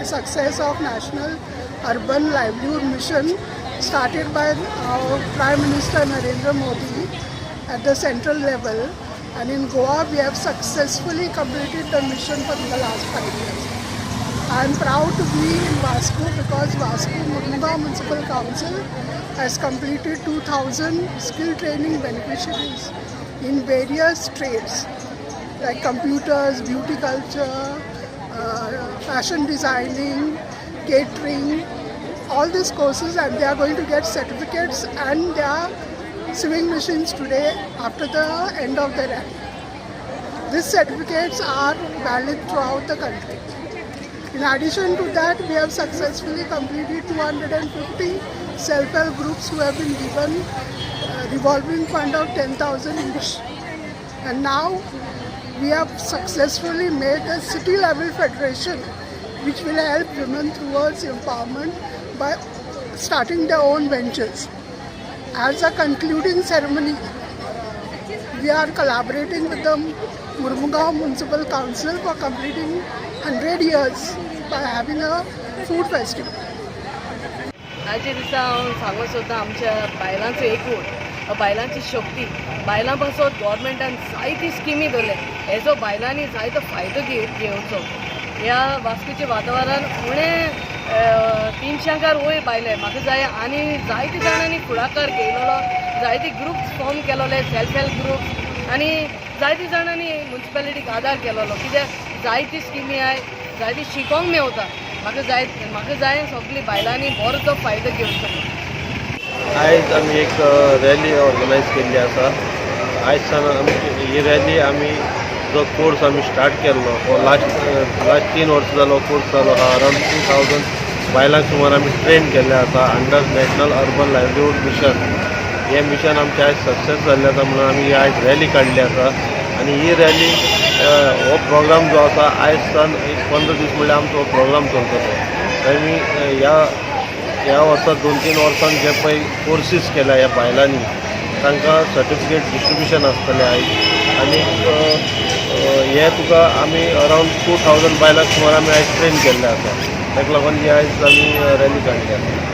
success of National Urban Livelihood Mission started by Prime Minister Narendra Modi at the central level, and in Goa we have successfully completed the mission for the last 5 years. I am proud to be in Vasco because Vasco Murmungaon Municipal Council has completed 2,000 skill training beneficiaries in various trades like computers, beauty culture, fashion designing, catering, all these courses, and they are going to get certificates and their sewing machines today after the end of the rally. These certificates are valid throughout the country. In addition to that, we have successfully completed 250 self-help groups who have been given a revolving fund of 10,000 each. And now we have successfully made a city-level federation which will help women towards empowerment by starting their own ventures. As a concluding ceremony, we are collaborating with the Murmungaon Municipal Council for completing 100 years by having a food festival. आजच्या दिसा हांव सांगूंक सोदतां आमच्या बायलांचो एकूट बायलांची शक्ती बायलां पासत गव्हर्मेंटान जायती स्किमी दवरल्या हेजो बायलांनी जायतो फायदो घेवचो. ह्या वास्कोचें वातावरण उणें 300 वयर बायले म्हाका जाय आनी जायते जाणांनी फुडाकार घेयलेलो, जायते ग्रुप्स फॉर्म केलोले, सेल्फ हेल्प ग्रुप्स, आनी जायते जाणांनी म्युनिसिपालिटीक आदार केलोलो कित्याक जायती स्किमी आय जायती शिकोंक मेवता. म्हाका जाय सगळी बायलांनी बरो तो फायदो घेवचो. आयज आमी एक रॅली ऑर्गनायज केल्ली आसा. आयज सान ही रॅली आमी जो कोर्स आमी स्टार्ट केल्लो हो लास्ट 3 वर्सां जालो कोर्स जालो हा. अरावंड 2000 बायलांक सुमार आमी ट्रेन केल्ले आसा under national urban livelihood mission. हे मिशन आमचे आयज सक्सेस जाल्ले आसा म्हणून आमी ही आयज रॅली काडली आसा. आनी ही रॅली हो प्रोग्राम जो आसा आयज सान एक 15 दीस म्हणल्यार आमचो हो प्रोग्राम चलतलो. आमी ह्या वर्सा 2-3 वर्सांक जे पळय कोर्सीस केल्या ह्या बायलांनी तांकां सर्टिफिकेट डिस्ट्रिब्युशन आसतलें आयज. आनी हे तुका आमी अरावंड 2000 बायलांक सुमार आमी आयज ट्रेन केल्ले आसा. ताका लागून ही आयज आमी रॅली काडली आसा.